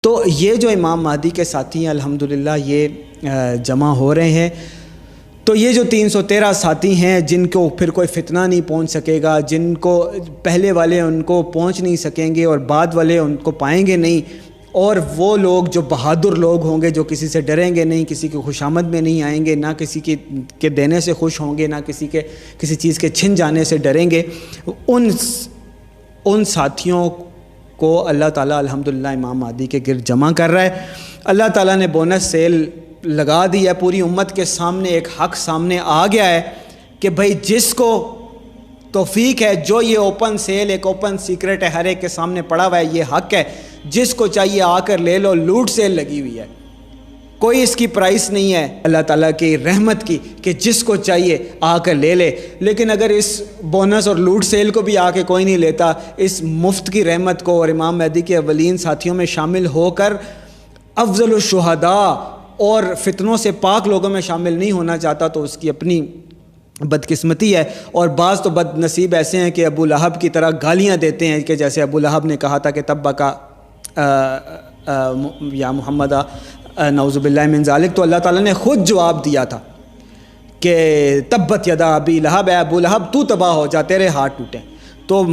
तो ये जो इमाम महदी के साथी हैं अल्हम्दुलिल्लाह ये जमा हो रहे हैं। तो ये जो 313 साथी हैं जिनको फिर कोई फितना नहीं पहुंच सकेगा, जिनको पहले वाले उनको पहुंच नहीं सकेंगे और बाद वाले उनको पाएंगे नहीं, और वो लोग जो बहादुर लोग होंगे, जो किसी से डरेंगे नहीं, किसी की खुशामद में नहीं आएंगे, ना किसी के देने से खुश होंगे, ना किसी चीज़ के छिन जाने से डरेंगे, उन साथियों को अल्लाह ताला अल्हम्दुलिल्लाह इमाम महदी के गिर्द जमा कर रहा है। अल्लाह ताला ने बोनस सेल लगा दी है, पूरी उम्मत के सामने एक हक़ सामने आ गया है कि भाई जिसको तौफीक है, जो ये ओपन सेल एक ओपन सीक्रेट है, हर एक के सामने पड़ा हुआ है, ये हक़ है, जिसको चाहिए आकर ले लो। लूट सेल लगी हुई है, कोई इसकी प्राइस नहीं है अल्लाह ताला की रहमत की कि जिसको चाहिए आकर ले ले। लेकिन अगर इस बोनस और लूट सेल को भी आके कोई नहीं लेता, इस मुफ्त की रहमत को, और इमाम महदी के अवलीन साथियों में शामिल होकर अफजल शुहदा और फितनों से पाक लोगों में शामिल नहीं होना चाहता, तो उसकी अपनी बदकिस्मती है। और बाज़ तो बदनसीब ऐसे हैं कि अबू लहब की तरह गालियाँ देते हैं कि जैसे अबू लहब ने कहा था कि तब्बा का या मोहम्मद नऊज़ुबिल्लाहि मिन ज़ालिक, तो अल्लाह ताला ने ख़ुद जवाब दिया था कि तब्बत यदा अबी लहब, अबू लहब तू तबाह हो जा, तेरे हाथ टूटे। तो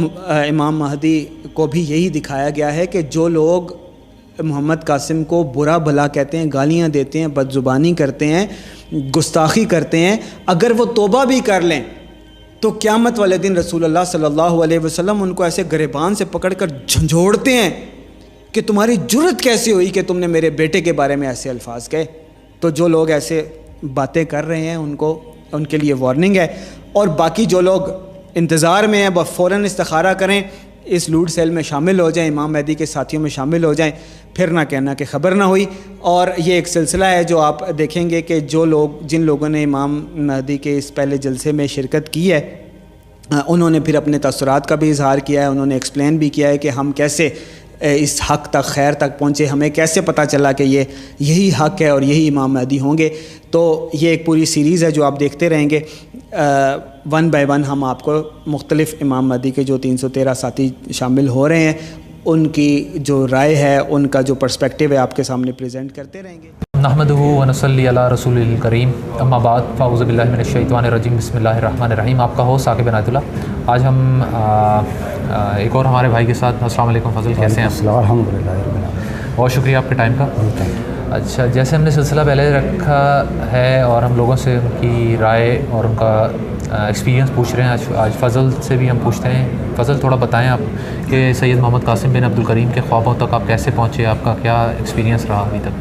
इमाम महदी को भी यही दिखाया गया है कि जो लोग मोहम्मद कासिम को बुरा भला कहते हैं, गालियाँ देते हैं, बदजुबानी करते हैं, गुस्ताखी करते हैं, अगर वो तौबा भी कर लें तो क़यामत वाले दिन रसूलुल्लाह सल्लल्लाहु अलैहि वसल्लम उनको ऐसे गिरबान से पकड़कर झंझोड़ते हैं कि तुम्हारी जुर्रत कैसे हुई कि तुमने मेरे बेटे के बारे में ऐसे अल्फाज कहे। तो जो लोग ऐसे बातें कर रहे हैं उनके लिए वार्निंग है। और बाकी जो लोग इंतज़ार में हैं वह फ़ौरन इस्तिखारा करें, इस लूट सेल में शामिल हो जाएं, इमाम महदी के साथियों में शामिल हो जाएं, फिर ना कहना कि ख़बर ना हुई। और ये एक सिलसिला है जो आप देखेंगे कि जिन लोगों ने इमाम महदी के इस पहले जलसे में शिरकत की है, उन्होंने फिर अपने तसरात का भी इजहार किया है, उन्होंने एक्सप्लेन भी किया है कि हम कैसे इस हक़ तक, खैर तक पहुँचे, हमें कैसे पता चला कि यही हक़ है और यही इमाम महदी होंगे। तो ये एक पूरी सीरीज़ है जो आप देखते रहेंगे। वन बाय वन हम आपको मुख्तलिफ़ इमाम महदी के जो 313 साथी शामिल हो रहे हैं, उनकी जो राय है, उनका जो पर्सपेक्टिव है, आपके सामने प्रेजेंट करते रहेंगे। नहमदुहु व नसल्ली अला रसूलिल करीम, अम्मा बाद, फ़ाऊज़ु बिल्लाहि मिनश शैतानिर रजीम, बिस्मिल्लाहिर रहमानिर रहीम। आपका होस्ट साकिब इनायतुल्लाह। आज हम एक और हमारे भाई के साथ, अस्सलाम वालेकुम फ़ज़ल, कैसे हैं? अल्हम्दुलिल्लाह, बहुत शुक्रिया आपके टाइम का। अच्छा, जैसे हमने सिलसिला पहले रखा है और हम लोगों से उनकी राय और उनका एक्सपीरियंस पूछ रहे हैं, आज फ़ज़ल से भी हम पूछते हैं। फ़ज़ल, थोड़ा बताएं आप कि सैयद मोहम्मद कासिम बिन अब्दुल करीम के ख्वाबों तक आप कैसे पहुँचे, आपका क्या एक्सपीरियंस रहा अभी तक?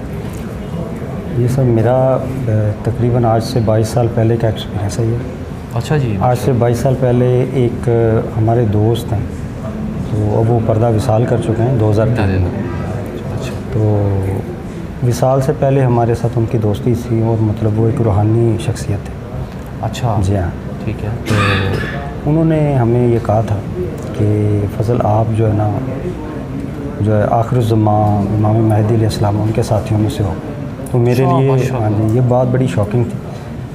ये सब मेरा तकरीबन आज से 22 साल पहले का एक्सपीरियंस है ये। अच्छा जी। आज से 22 साल पहले एक हमारे दोस्त हैं, तो अब वो पर्दा विसाल कर चुके हैं 2003 में। अच्छा। तो विसाल से पहले हमारे साथ उनकी दोस्ती थी और मतलब वो एक रूहानी शख्सियत थे। अच्छा जी हाँ, ठीक है। तो उन्होंने हमें ये कहा था कि फ़ज़ल आप जो है ना, जो है आखिर ज़मान इमाम महदी अलैहिस्सलाम उनके साथियों में से हो। तो मेरे लिए हाँ जी, ये बात बड़ी शॉकिंग थी।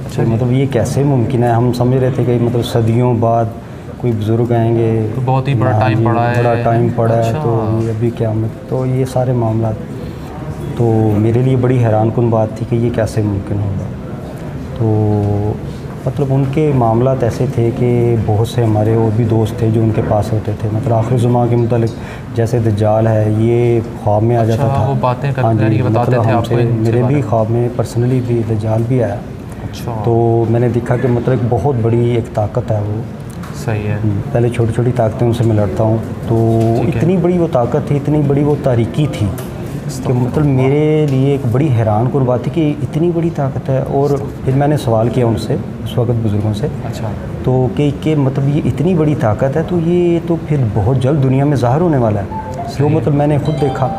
अच्छा, मतलब ये कैसे मुमकिन है? हम समझ रहे थे कि मतलब सदियों बाद कोई बुज़ुर्ग आएंगे, तो बहुत ही बड़ा टाइम पड़ा है, बड़ा टाइम पड़ा है, अच्छा। तो ये अभी क्या तो ये सारे मामला, तो मेरे लिए बड़ी हैरानकुन बात थी कि ये कैसे मुमकिन होगा। तो मतलब उनके मामलात ऐसे थे कि बहुत से हमारे और भी दोस्त थे जो उनके पास होते थे, मतलब आखिर ज़मां के मुतालिक, जैसे दज्जाल है, ये ख्वाब में आ जाता था। वो बातें हाँ जी, बताते मतलब थे हमसे, मेरे भी ख्वाब में पर्सनली भी दज्जाल भी आया। अच्छा। तो मैंने देखा कि मतलब एक बहुत बड़ी एक ताकत है वो। सही है। पहले छोटी छोटी ताकतें उनसे मैं लड़ता हूँ, तो इतनी बड़ी वो ताकत थी, इतनी बड़ी वो तारीकी थी कि मतलब मेरे लिए एक बड़ी हैरानकुन बात थी कि इतनी बड़ी ताकत है। और फिर मैंने सवाल किया उनसे उस वक्त बुज़ुर्गों से। अच्छा। तो कि मतलब ये इतनी बड़ी ताकत है तो ये तो फिर बहुत जल्द दुनिया में ज़ाहिर होने वाला है, जो मतलब मैंने खुद देखा।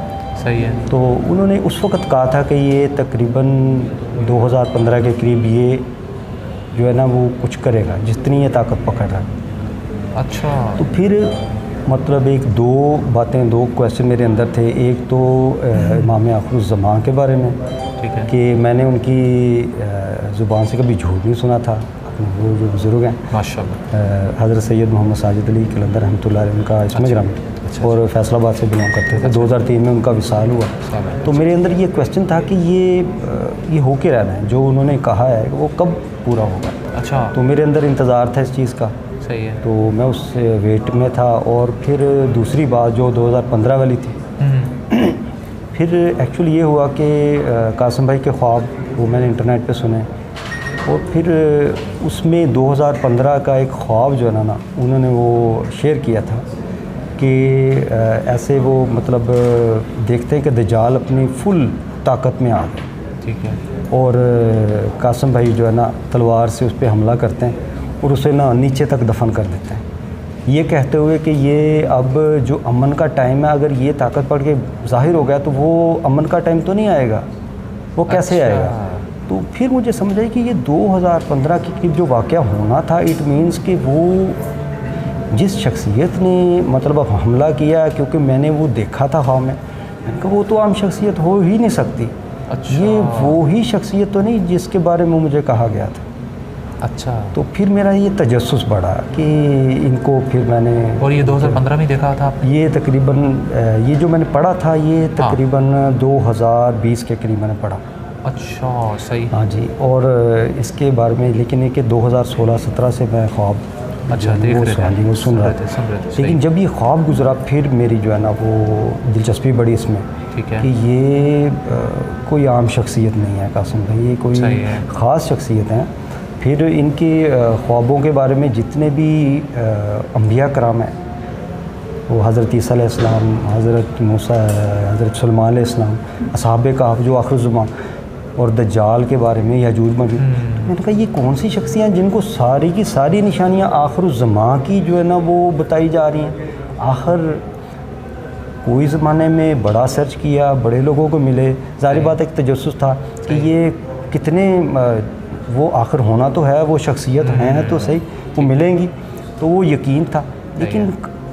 सही है। तो उन्होंने उस वक्त कहा था कि ये तकरीबन 2015 के करीब ये जो है ना वो कुछ करेगा, जितनी ये ताकत पकड़ रहा है। अच्छा। तो फिर मतलब दो क्वेश्चन मेरे अंदर थे। एक तो इमाम आखिर ज़मां के बारे में, ठीक है, कि कि मैंने उनकी ज़ुबान से कभी झूठ नहीं सुना था। वो जो बुज़ुर्ग हैं माशाअल्लाह, हज़रत सैयद मोहम्मद साजिद अली कलंदर रहमतुल्लाह अलैह, उनका इसमें ग्राम और फैसलाबाद से बिलोंग करते थे। 2003 में उनका विसाल हुआ। तो मेरे अंदर ये क्वेश्चन था कि ये हो के रहना है, जो उन्होंने कहा है वो कब पूरा होगा। अच्छा। तो मेरे अंदर इंतज़ार था इस चीज़ का। सही है। तो मैं उस वेट में था। और फिर दूसरी बात जो 2015 वाली थी, फिर एक्चुअली ये हुआ कि कासिम भाई के ख्वाब वो मैंने इंटरनेट पे सुने, और फिर उसमें 2015 का एक ख्वाब जो है ना उन्होंने वो शेयर किया था कि ऐसे वो मतलब देखते हैं कि दज्जाल अपनी फुल ताकत में आ गए। ठीक है। और कासिम भाई जो है ना तलवार से उस पर हमला करते हैं और उसे ना नीचे तक दफन कर देते हैं, ये कहते हुए कि ये अब जो अमन का टाइम है, अगर ये ताकत पड़ के ज़ाहिर हो गया तो वो अमन का टाइम तो नहीं आएगा, वो कैसे आएगा। तो फिर मुझे समझ आई कि ये 2015 के करीब जो वाक़या होना था, इट मीन्स कि वो जिस शख्सियत ने मतलब अब हमला किया, क्योंकि मैंने वो देखा था ख्वाब में, मैंने कहा वो तो आम शख्सियत हो ही नहीं सकती। अच्छा। ये वो ही शख्सियत तो नहीं जिसके बारे में मुझे कहा गया था। अच्छा। तो फिर मेरा ये तजस्सुस बढ़ा कि इनको फिर मैंने। और ये 2015 में देखा था आपने? ये तकरीबन ये जो मैंने पढ़ा था ये तकरीबन 2020 के करीब मैंने पढ़ा। अच्छा, सही। हाँ जी। और इसके बारे में लेकिन ये कि 2016-17 से मैं ख्वाब अच्छा देख रहे थे, वो सुन रहा था। लेकिन जब ये ख्वाब गुजरा फिर मेरी जो है ना वो दिलचस्पी बढ़ी इसमें। ठीक है। कि ये कोई आम शख्सियत नहीं है कासिम भाई, ये कोई ख़ास शख्सियत है। फिर इनके ख्वाबों के बारे में जितने भी अंबिया कराम हैं, वो हज़रत ईसा अलैहिस्सलाम, हज़रत मूसा, हज़रत सुलेमान अलैहिस्सलाम, असहाबे कहफ जो आखिर ज़मान, और दज्जाल के बारे में, याजूज मजूज, मैंने कहा ये कौन सी शख्सियाँ हैं जिनको सारी की सारी निशानियाँ आखिर ज़मान की जो है ना वो बताई जा रही हैं। आखिर कोई ज़माने में बड़ा सर्च किया, बड़े लोगों को मिले, ज़ाहिर बात एक तजस्सुस था कि ये कितने वो आखिर होना तो है, वो शख्सियत हैं तो सही, वो मिलेंगी, तो वो यकीन था। लेकिन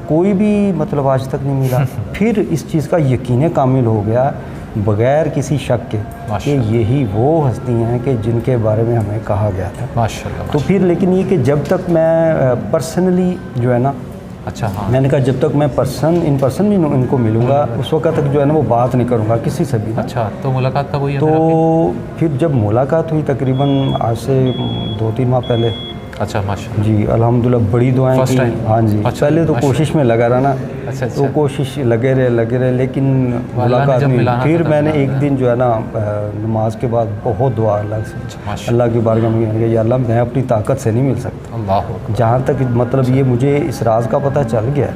कोई भी मतलब आज तक नहीं मिला। फिर इस चीज़ का यकीन कामिल हो गया बग़ैर किसी शक के कि यही वो हस्ती हैं कि जिनके बारे में हमें कहा गया था। माशाल्लाह। तो फिर लेकिन ये कि जब तक मैं पर्सनली जो है ना, अच्छा हाँ, मैंने कहा जब तक मैं इन पर्सन भी इनको मिलूँगा उस वक्त तक जो है ना वो बात नहीं करूँगा किसी से भी। अच्छा, तो मुलाकात कब हुई है? तो फिर जब मुलाकात हुई तकरीबन आज से 2-3 माह पहले। अच्छा, माशाल्लाह जी, अल्हम्दुलिल्लाह बड़ी दुआएं की। हाँ जी। अच्छा, पहले तो कोशिश में लगा रहा ना। अच्छा। तो कोशिश लगे रहे लेकिन मुलाकात नहीं। फिर मैंने एक दिन जो है ना नमाज के बाद बहुत दुआ अल्लाह से, अल्लाह की बारगाह में मैंने कहा या अल्लाह मैं अपनी ताकत से नहीं मिल सकता। अल्लाह। जहाँ तक मतलब ये मुझे इस राज का पता चल गया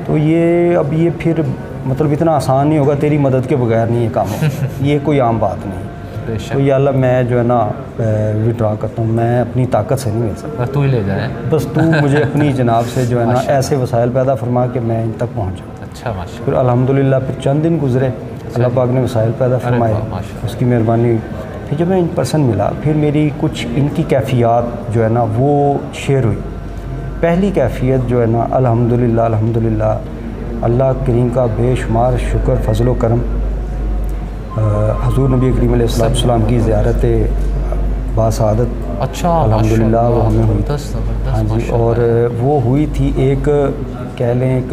तो ये अब ये फिर मतलब इतना आसान नहीं होगा, तेरी मदद के बगैर नहीं ये काम हो। ये कोई आम बात नहीं। तो या अल्लाह मैं जो है ना विड्रा करता हूँ, मैं अपनी ताकत से नहीं मिल सकता, बस तू ही ले जाए। बस तू मुझे अपनी जनाब से जो है ना ऐसे वसाइल पैदा फरमा के मैं इन तक पहुँच जाऊँ। अच्छा, माशाल्लाह। फिर अल्हम्दुलिल्लाह फिर चंद दिन गुजरे, अल्लाह पाक ने वसाइल पैदा फरमाए, उसकी मेहरबानी। फिर जब मैं इन पर्सन मिला फिर मेरी कुछ इनकी कैफियत जो है ना वो शेयर हुई। पहली कैफियत जो है ना अल्हम्दुलिल्लाह अल्लाह करीम का बेशुमार शुक्र फ़ज़ल व करम, हज़ूर नबी करीम अलैहिस्सलाम की ज़ियारत बासादत। अच्छा, अल्हम्दुलिल्लाह वो हमें हुई। हाँ जी। और वो हुई थी एक कह लें एक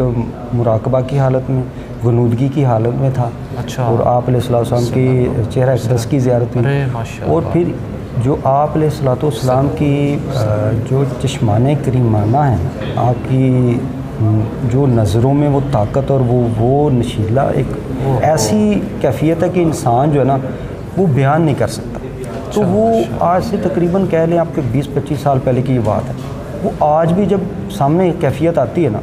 मुराकबा की हालत में, गनूदगी की हालत में था। अच्छा। और आप अलैहिस्सलाम की चेहरा अक़दस की ज़ियारत हुई। और फिर जो आप अलैहिस्सलाम की जो चश्माने करीमाना है, आपकी जो नज़रों में वो ताकत और वो नशीला एक ऐसी कैफियत है कि इंसान जो है ना वो बयान नहीं कर सकता। तो वो आज से तकरीबन कह लें आपके 20-25 साल पहले की ये बात है। वो आज भी जब सामने कैफियत आती है ना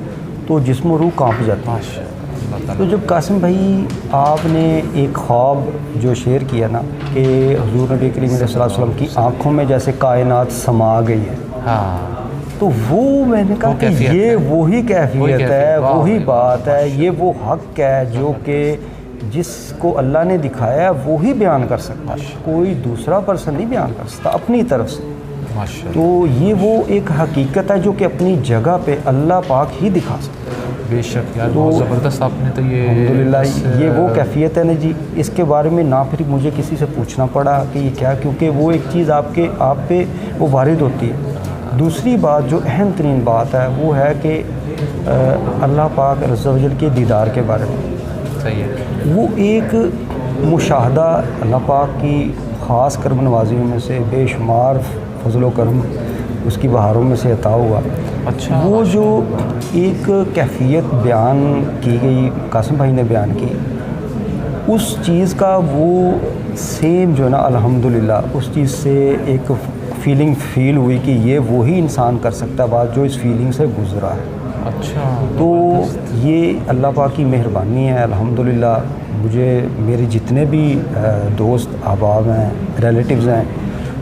तो जिस्म रूह कांप जाता है। तो जब कासिम भाई आपने एक ख्वाब जो शेयर किया ना कि हुज़ूर नबी करीम सल्लल्लाहु अलैहि वसल्लम की आँखों में जैसे कायनात समा गई है, हाँ, तो वो मैंने कहा कि ये वही कैफियत है, वही बात है, ये वो हक़ है जो कि जिसको अल्लाह ने दिखाया है वो ही बयान कर सकता है, कोई दूसरा पर्सन नहीं बयान कर सकता अपनी तरफ से। तो ये वो एक हकीकत है जो कि अपनी जगह पे अल्लाह पाक ही दिखा सकता है। बेशक यार, बहुत ज़बरदस्त आपने तो ये अल्हम्दुलिल्लाह ये वो कैफियत है ना जी। इसके बारे में ना फिर मुझे किसी से पूछना पड़ा कि ये क्या, क्योंकि वो एक चीज़ आप पे वो वारिद होती है। दूसरी बात जो अहम तरीन बात है वो है कि अल्लाह पाक अज़्ज़ा वजल के दीदार के बारे में। सही है। वो एक मुशाहदा अल्लाह पाक की ख़ास करम नवाजियों में से, बेशुमार फजल करम उसकी बहारों में से अता हुआ। अच्छा। वो जो एक कैफियत बयान की गई, कासिम भाई ने बयान की, उस चीज़ का वो सेम जो है ना, अल्हम्दुलिल्लाह उस चीज़ से एक फ़ीलिंग फ़ील हुई कि ये वही इंसान कर सकता है बात जो इस फीलिंग से गुज़रा है। अच्छा। तो ये अल्लाह पाक की मेहरबानी है अल्हम्दुलिल्लाह। मुझे मेरे जितने भी दोस्त अहबाब हैं, रिलेटिव्स हैं,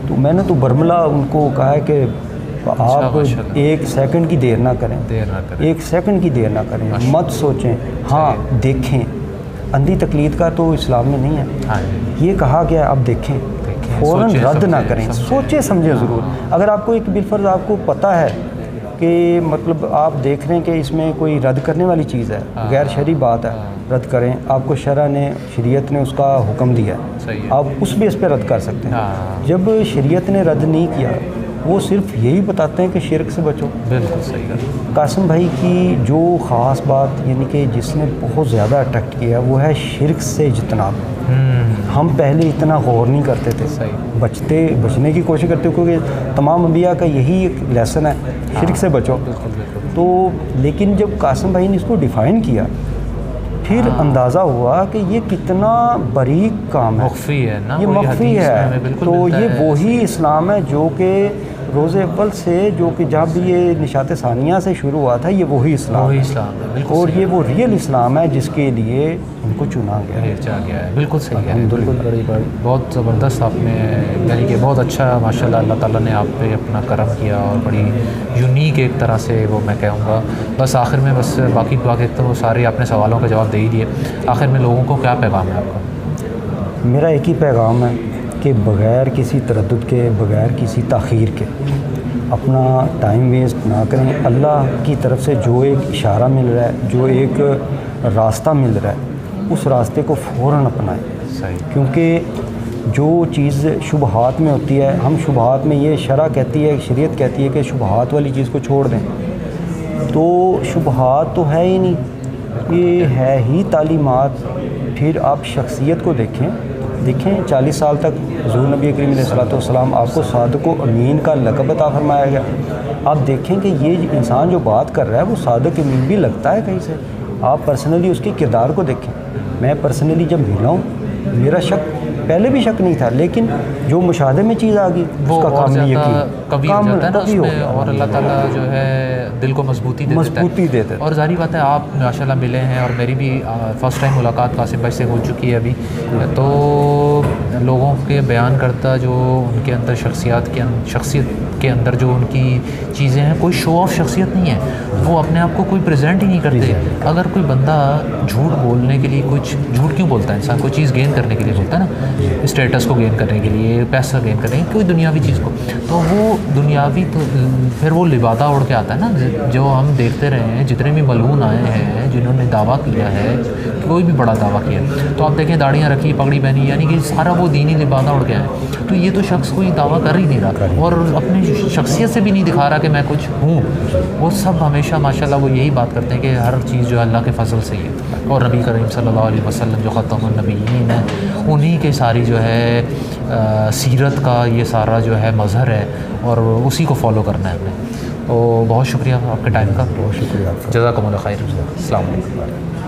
तो मैंने तो बरमला उनको कहा है कि आप एक सेकंड की देर ना करें, एक सेकंड की देर ना करें, मत सोचें, हाँ देखें। अंधी तकलीद का तो इस्लाम में नहीं है। हाँ। ये कहा गया आप देखें, फ़ौरन रद्द ना करें, सोचें समझें ज़रूर। अगर आपको एक बिलफर्ज आपको पता है कि मतलब आप देख रहे हैं कि इसमें कोई रद्द करने वाली चीज़ है, गैर शरई बात है, रद्द करें। आपको शरअ ने, शरीयत ने उसका हुक्म दिया है, आप उस बेस पे रद्द कर सकते हैं। जब शरीयत ने रद्द नहीं किया, वो सिर्फ यही बताते हैं कि शिरक से बचो। बिल्कुल सही है। कासिम भाई की जो ख़ास बात यानी कि जिसने बहुत ज़्यादा अट्रैक्ट किया वो है शिरक से इज्तनाब। हम पहले इतना गौर नहीं करते थे, बचने की कोशिश करते, क्योंकि तमाम अंबिया का यही एक लेसन है, शिरक से बचो। तो लेकिन जब कासिम भाई ने इसको डिफ़ाइन किया, फिर अंदाज़ा हुआ कि ये कितना बारीक काम है, मख्फी है ना, ये मख्फी है। तो ये वही इस्लाम है जो कि रोज़े अव्वल से, जो कि जब भी ये निशात सानिया से शुरू हुआ था, ये वही इस्लाम है। और ये वो रियल इस्लाम है जिसके लिए इनको चुना गया है। बिल्कुल सही है। बिल्कुल बहुत ज़बरदस्त आपने, यानी कि बहुत अच्छा माशाल्लाह अल्लाह ताला ने आप पे अपना करम किया और बड़ी यूनिक एक तरह से, वो मैं कहूँगा। बस आखिर में बस बाकी तो सारे आपने सवालों का जवाब दे ही दिए। आखिर में लोगों को क्या पैगाम है आपका? मेरा एक ही पैगाम है कि बग़ैर किसी तरद्दुद के, बग़ैर किसी ताख़ीर के अपना टाइम वेस्ट ना करें। अल्लाह की तरफ से जो एक इशारा मिल रहा है, जो एक रास्ता मिल रहा है, उस रास्ते को फ़ौरन अपनाएं। क्योंकि जो चीज़ शुबहात में होती है, हम शुबहात में, ये शरअ कहती है, शरीयत कहती है कि शुबहात वाली चीज़ को छोड़ दें, तो शुबहात तो है ही नहीं, ये है ही तालीमात। फिर आप शख्सियत को देखें 40 साल तक हुज़ूर नबी करीम अलैहिस्सलाम आपको सादिक़ व अमीन का लक़ब अता फरमाया गया। आप देखें कि ये इंसान जो बात कर रहा है वो सादिक़ अमीन भी लगता है कहीं से। आप पर्सनली उसके किरदार को देखें। मैं पर्सनली जब मिला हूँ, मेरा शक पहले भी शक नहीं था, लेकिन जो मुशाहदे में चीज़ आ गई उसका कामिल यकीन कभी हो जाता है ना उसमें, और अल्लाह ताला जो है दिल को मजबूती दे देता है। और जारी बात है, आप माशाल्लाह मिले हैं और मेरी भी फ़र्स्ट टाइम मुलाकात कासिम भाई से हो चुकी है अभी। तो लोगों के बयान करता जो उनके अंदर शख्सियत के अंदर जो उनकी चीज़ें हैं, कोई शो ऑफ शख्सियत नहीं है, वो अपने आप को कोई प्रेजेंट ही नहीं करते। अगर कोई बंदा झूठ बोलने के लिए, कुछ झूठ क्यों बोलता है इंसान, कोई चीज़ गेन करने के लिए बोलता है ना, स्टेटस को गेन करने के लिए, पैसा गेन करने के लिए, कोई दुनियावी चीज़ को, तो वो दुनियावी, तो फिर वो लिबादा उड़ के आता है ना। जो हम देखते रहे हैं, जितने भी मलून आए हैं जिन्होंने दावा किया है, कोई भी बड़ा दावा किया, तो आप देखें दाढ़ियाँ रखी, पगड़ी पहनी, यानी कि सारा वो दीनी लिबादा उड़ के आए। तो ये तो शख्स कोई दावा कर ही नहीं रहा और अपनी शख्सियत से भी नहीं दिखा रहा कि मैं कुछ हूँ। वो सब हमेशा माशाल्लाह वो यही बात करते हैं कि हर चीज़ जो है अल्लाह के फजल से ही है। और नबी करीम सल्लल्लाहु अलैहि वसल्लम जो ख़ातमुन नबिय्यीन है, उन्हीं के सारी जो है सीरत का ये सारा जो है मज़हर है और उसी को फॉलो करना है हमें। तो बहुत शुक्रिया आपके टाइम का, बहुत शुक्रिया, जज़ाकुमुल्लाह खैर। अस्सलाम वालेकुम।